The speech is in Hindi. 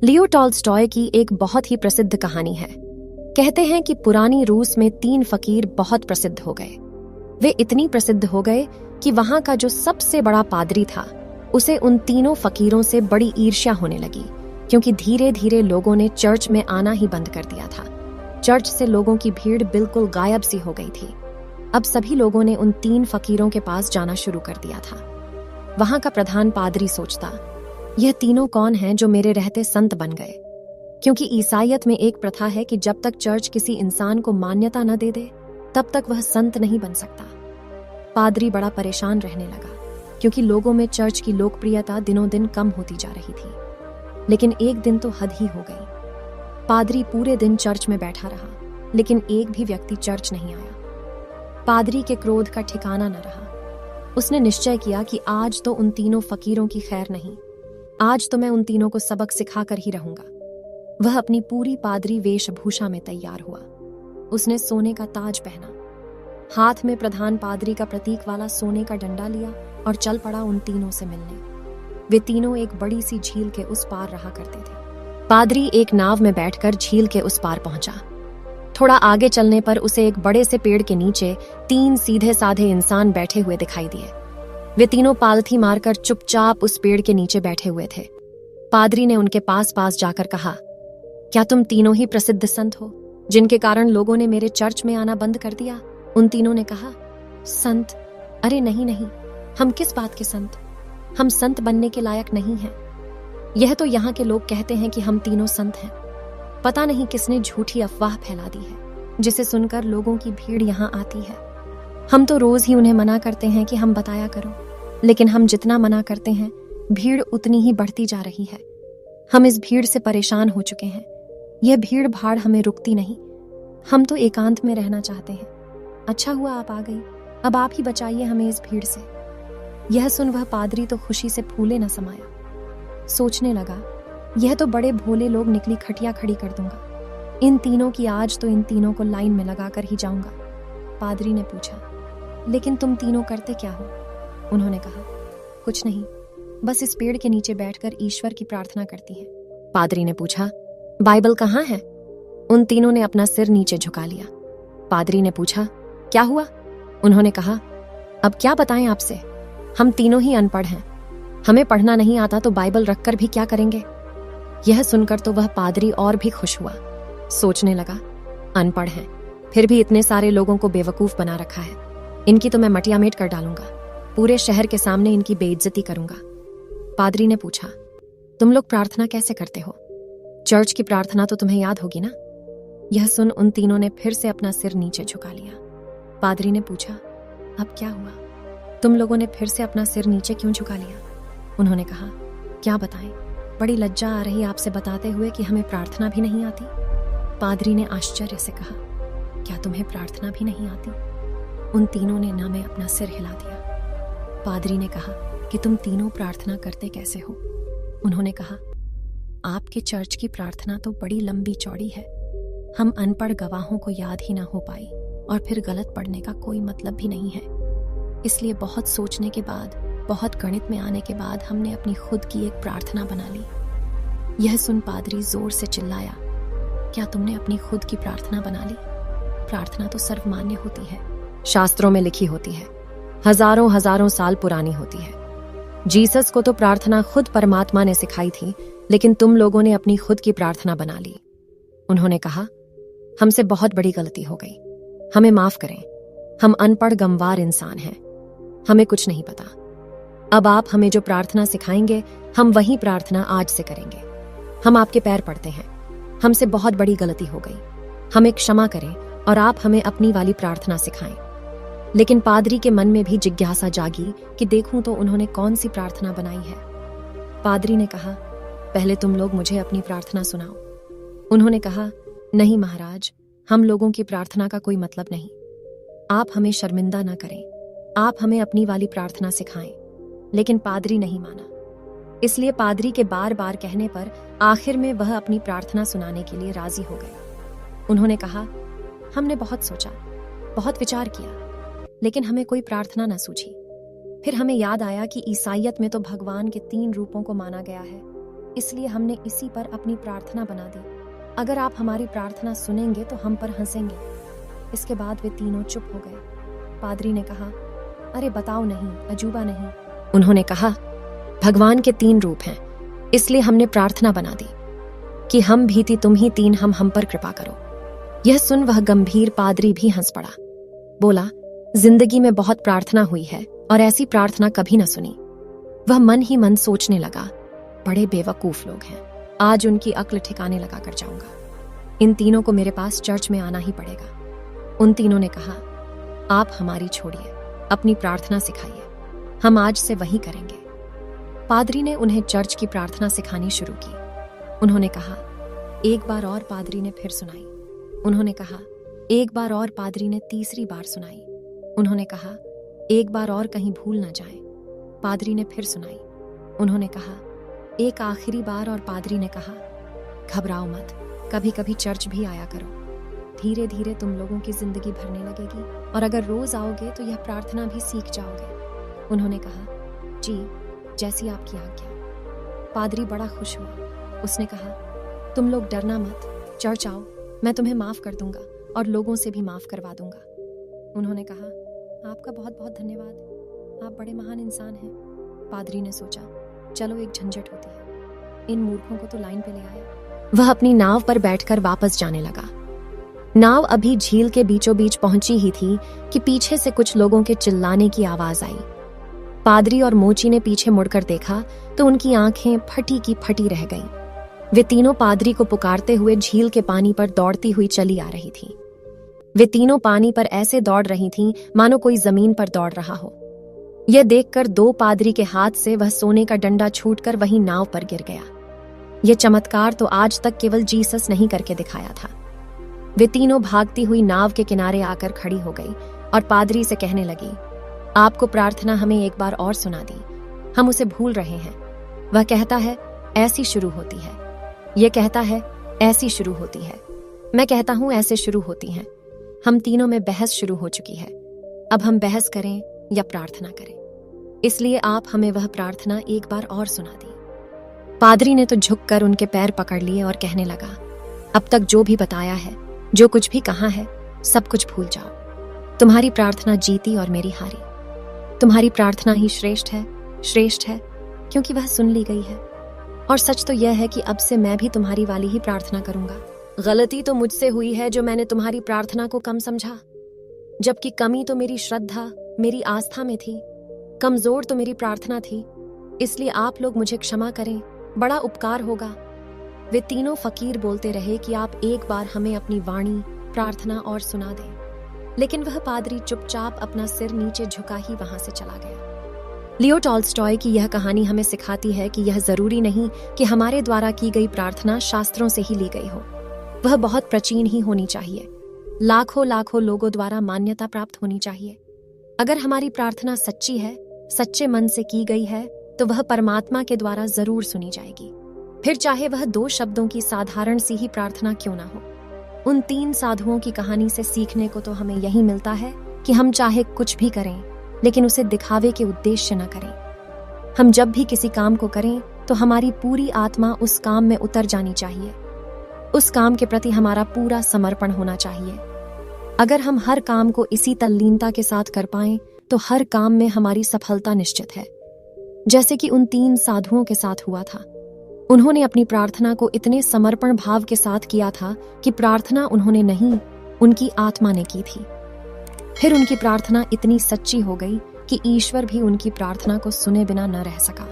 लियो टॉल्स्टॉय की एक बहुत ही प्रसिद्ध कहानी है। कहते हैं कि पुरानी रूस में 3 फकीर बहुत प्रसिद्ध हो गए। वे इतनी प्रसिद्ध हो गए कि वहां का जो सबसे बड़ा पादरी था, उसे उन तीनों फकीरों से बड़ी ईर्ष्या होने लगी, क्योंकि धीरे धीरे लोगों ने चर्च में आना ही बंद कर दिया था। चर्च से लोगों की भीड़ बिल्कुल गायब सी हो गई थी। अब सभी लोगों ने उन 3 फकीरों के पास जाना शुरू कर दिया था। वहां का प्रधान पादरी सोचता, यह तीनों कौन हैं जो मेरे रहते संत बन गए? क्योंकि ईसाईयत में एक प्रथा है कि जब तक चर्च किसी इंसान को मान्यता न दे दे, तब तक वह संत नहीं बन सकता। पादरी बड़ा परेशान रहने लगा, क्योंकि लोगों में चर्च की लोकप्रियता दिनों दिन कम होती जा रही थी। लेकिन एक दिन तो हद ही हो गई। पादरी पूरे दिन चर्च में बैठा रहा, लेकिन एक भी व्यक्ति चर्च नहीं आया। पादरी के क्रोध का ठिकाना न रहा। उसने निश्चय किया कि आज तो उन तीनों फकीरों की खैर नहीं, आज तो मैं उन तीनों को सबक सिखाकर ही रहूंगा। वह अपनी पूरी पादरी वेशभूषा में तैयार हुआ। उसने सोने का ताज पहना, हाथ में प्रधान पादरी का प्रतीक वाला सोने का डंडा लिया और चल पड़ा उन तीनों से मिलने। वे तीनों एक बड़ी सी झील के उस पार रहा करते थे। पादरी एक नाव में बैठकर झील के उस पार पहुंचा। थोड़ा आगे चलने पर उसे एक बड़े से पेड़ के नीचे 3 सीधे साधे इंसान बैठे हुए दिखाई दिए। वे तीनों पालथी मारकर चुपचाप उस पेड़ के नीचे बैठे हुए थे। पादरी ने उनके पास जाकर कहा, क्या तुम तीनों ही प्रसिद्ध संत हो, जिनके कारण लोगों ने मेरे चर्च में आना बंद कर दिया? उन तीनों ने कहा, संत? अरे नहीं नहीं, हम किस बात के संत? हम संत बनने के लायक नहीं हैं। यह तो यहाँ के लोग कहते हैं कि हम तीनों संत हैं। पता नहीं किसने झूठी अफवाह फैला दी है, जिसे सुनकर लोगों की भीड़ यहाँ आती है। हम तो रोज ही उन्हें मना करते हैं कि हम बताया करो, लेकिन हम जितना मना करते हैं, भीड़ उतनी ही बढ़ती जा रही है। हम इस भीड़ से परेशान हो चुके हैं। यह भीड़ भाड़ हमें रुकती नहीं। हम तो एकांत में रहना चाहते हैं। अच्छा हुआ आप आ गई, अब आप ही बचाइए हमें इस भीड़ से। यह सुन वह पादरी तो खुशी से फूले न समाया। सोचने लगा, यह तो बड़े भोले लोग निकली खटिया खड़ी कर दूंगा। इन तीनों की आज तो इन तीनों को लाइन में लगाकर ही जाऊंगा। पादरी ने पूछा, लेकिन तुम तीनों करते क्या हो? उन्होंने कहा, कुछ नहीं, बस इस पेड़ के नीचे बैठकर ईश्वर की प्रार्थना करती हैं। पादरी ने पूछा, बाइबल कहाँ है? उन तीनों ने अपना सिर नीचे झुका लिया। पादरी ने पूछा, क्या हुआ? उन्होंने कहा, अब क्या बताएं आपसे, हम तीनों ही अनपढ़ हैं। हमें पढ़ना नहीं आता तो बाइबल रखकर भी क्या करेंगे? यह सुनकर तो वह पादरी और भी खुश हुआ। सोचने लगा, अनपढ़ हैं, फिर भी इतने सारे लोगों को बेवकूफ बना रखा है। इनकी तो मैं मटियामेट कर डालूंगा, पूरे शहर के सामने इनकी बेइज्जती करूंगा। पादरी ने पूछा, तुम लोग प्रार्थना कैसे करते हो? चर्च की प्रार्थना तो तुम्हें याद होगी ना? यह सुन उन तीनों ने फिर से अपना सिर नीचे झुका लिया। पादरी ने पूछा, अब क्या हुआ? तुम लोगों ने फिर से अपना सिर नीचे क्यों झुका लिया? उन्होंने कहा, क्या बताएं, बड़ी लज्जा आ रही आपसे बताते हुए कि हमें प्रार्थना भी नहीं आती। पादरी ने आश्चर्य से कहा, क्या तुम्हें प्रार्थना भी नहीं आती? उन तीनों ने ना में अपना सिर हिला दिया। पादरी ने कहा कि तुम तीनों प्रार्थना करते कैसे हो? उन्होंने कहा, आपके चर्च की प्रार्थना तो बड़ी लंबी चौड़ी है। हम अनपढ़ गवाहों को याद ही ना हो पाई, और फिर गलत पढ़ने का कोई मतलब भी नहीं है। इसलिए बहुत सोचने के बाद, बहुत गणित में आने के बाद हमने अपनी खुद की एक प्रार्थना बना ली। यह सुन पादरी जोर से चिल्लाया, क्या तुमने अपनी खुद की प्रार्थना बना ली? प्रार्थना तो सर्वमान्य होती है, शास्त्रों में लिखी होती है, हजारों हजारों साल पुरानी होती है। जीसस को तो प्रार्थना खुद परमात्मा ने सिखाई थी, लेकिन तुम लोगों ने अपनी खुद की प्रार्थना बना ली। उन्होंने कहा, हमसे बहुत बड़ी गलती हो गई, हमें माफ करें। हम अनपढ़ गंवार इंसान हैं, हमें कुछ नहीं पता। अब आप हमें जो प्रार्थना सिखाएंगे, हम वही प्रार्थना आज से करेंगे। हम आपके पैर पड़ते हैं, हमसे बहुत बड़ी गलती हो गई, हमें क्षमा करें और आप हमें अपनी वाली प्रार्थना सिखाएं। लेकिन पादरी के मन में भी जिज्ञासा जागी कि देखूं तो उन्होंने कौन सी प्रार्थना बनाई है। पादरी ने कहा, पहले तुम लोग मुझे अपनी प्रार्थना सुनाओ। उन्होंने कहा, नहीं महाराज, हम लोगों की प्रार्थना का कोई मतलब नहीं। आप हमें शर्मिंदा न करें, आप हमें अपनी वाली प्रार्थना सिखाएं। लेकिन पादरी नहीं माना। इसलिए पादरी के बार बार कहने पर आखिर में वह अपनी प्रार्थना सुनाने के लिए राजी हो गए। उन्होंने कहा, हमने बहुत सोचा, बहुत विचार किया, लेकिन हमें कोई प्रार्थना न सूझी। फिर हमें याद आया कि ईसाईयत में तो भगवान के 3 रूपों को माना गया है, इसलिए हमने इसी पर अपनी प्रार्थना बना दी। अगर आप हमारी प्रार्थना सुनेंगे तो हम पर हंसेंगे। इसके बाद वे तीनों चुप हो गए। पादरी ने कहा, अरे बताओ नहीं, अजूबा नहीं। उन्होंने कहा, भगवान के 3 रूप हैं, इसलिए हमने प्रार्थना बना दी कि हम भी थी, तुम ही 3, हम पर कृपा करो। यह सुन वह गंभीर पादरी भी हंस पड़ा। बोला, जिंदगी में बहुत प्रार्थना हुई है और ऐसी प्रार्थना कभी न सुनी। वह मन ही मन सोचने लगा, बड़े बेवकूफ लोग हैं, आज उनकी अक्ल ठिकाने लगा कर जाऊंगा। इन तीनों को मेरे पास चर्च में आना ही पड़ेगा। उन तीनों ने कहा, आप हमारी छोड़िए, अपनी प्रार्थना सिखाइए, हम आज से वही करेंगे। पादरी ने उन्हें चर्च की प्रार्थना सिखानी शुरू की। उन्होंने कहा, एक बार और। पादरी ने फिर सुनाई। उन्होंने कहा, एक बार और। पादरी ने तीसरी बार सुनाई। उन्होंने कहा, एक बार और, कहीं भूल न जाए। पादरी ने फिर सुनाई। उन्होंने कहा, एक आखिरी बार। और पादरी ने कहा, घबराओ मत, कभी कभी चर्च भी आया करो, धीरे धीरे तुम लोगों की जिंदगी भरने लगेगी और अगर रोज आओगे तो यह प्रार्थना भी सीख जाओगे। उन्होंने कहा, जी, जैसी आपकी आज्ञा। पादरी बड़ा खुश हुआ। उसने कहा, तुम लोग डरना मत, चर्च आओ, मैं तुम्हें माफ कर दूंगा और लोगों से भी माफ करवा दूंगा। उन्होंने कहा, आपका बहुत बहुत धन्यवाद, आप बड़े महान इंसान हैं। पादरी ने सोचा, चलो एक झंझट होती है, इन मूर्खों को तो लाइन पे ले आया। वह अपनी नाव पर बैठकर वापस जाने लगा। नाव अभी झील के बीचों बीच पहुंची ही थी कि पीछे से कुछ लोगों के चिल्लाने की आवाज आई। पादरी और मोची ने पीछे मुड़कर देखा तो उनकी आंखें फटी की फटी रह गईं। वे तीनों पादरी को पुकारते हुए झील के पानी पर दौड़ती हुई चली आ रही थीं। वे तीनों पानी पर ऐसे दौड़ रही थीं मानो कोई जमीन पर दौड़ रहा हो। यह देखकर 2 पादरी के हाथ से वह सोने का डंडा छूटकर वहीं नाव पर गिर गया। यह चमत्कार तो आज तक केवल जीसस नहीं करके दिखाया था। वे तीनों भागती हुई नाव के किनारे आकर खड़ी हो गई और पादरी से कहने लगी, आपको प्रार्थना हमें एक बार और सुना दी, हम उसे भूल रहे हैं। वह कहता है ऐसी शुरू होती है, यह कहता है ऐसी शुरू होती है, मैं कहता हूं ऐसे शुरू होती हैं। हम तीनों में बहस शुरू हो चुकी है। अब हम बहस करें या प्रार्थना करें, इसलिए आप हमें वह प्रार्थना एक बार और सुना दी। पादरी ने तो झुककर उनके पैर पकड़ लिए और कहने लगा, अब तक जो भी बताया है, जो कुछ भी कहा है, सब कुछ भूल जाओ। तुम्हारी प्रार्थना जीती और मेरी हारी। तुम्हारी प्रार्थना ही श्रेष्ठ है क्योंकि वह सुन ली गई है। और सच तो यह है कि अब से मैं भी तुम्हारी वाली ही प्रार्थना करूंगा। गलती तो मुझसे हुई है जो मैंने तुम्हारी प्रार्थना को कम समझा, जबकि कमी तो मेरी श्रद्धा, मेरी आस्था में थी, कमजोर तो मेरी प्रार्थना थी। इसलिए आप लोग मुझे क्षमा करें, बड़ा उपकार होगा। वे तीनों फकीर बोलते रहे कि आप एक बार हमें अपनी वाणी, प्रार्थना और सुना दें, लेकिन वह पादरी चुपचाप अपना सिर नीचे झुका ही वहां से चला गया। लियो टॉल्स्टॉय की यह कहानी हमें सिखाती है कि यह जरूरी नहीं कि हमारे द्वारा की गई प्रार्थना शास्त्रों से ही ली गई हो। वह बहुत प्राचीन ही होनी चाहिए, लाखों लोगों द्वारा मान्यता प्राप्त होनी चाहिए। अगर हमारी प्रार्थना सच्ची है, सच्चे मन से की गई है, तो वह परमात्मा के द्वारा जरूर सुनी जाएगी, फिर चाहे वह 2 शब्दों की साधारण सी ही प्रार्थना क्यों ना हो। उन 3 साधुओं की कहानी से सीखने को तो हमें यही मिलता है कि हम चाहे कुछ भी करें, लेकिन उसे दिखावे के उद्देश्य न करें। हम जब भी किसी काम को करें तो हमारी पूरी आत्मा उस काम में उतर जानी चाहिए। उस काम के प्रति हमारा पूरा समर्पण होना चाहिए। अगर हम हर काम को इसी तल्लीनता के साथ कर पाएं तो हर काम में हमारी सफलता निश्चित है, जैसे कि उन 3 साधुओं के साथ हुआ था। उन्होंने अपनी प्रार्थना को इतने समर्पण भाव के साथ किया था कि प्रार्थना उन्होंने नहीं, उनकी आत्मा ने की थी। फिर उनकी प्रार्थना इतनी सच्ची हो गई कि ईश्वर भी उनकी प्रार्थना को सुने बिना न रह सका।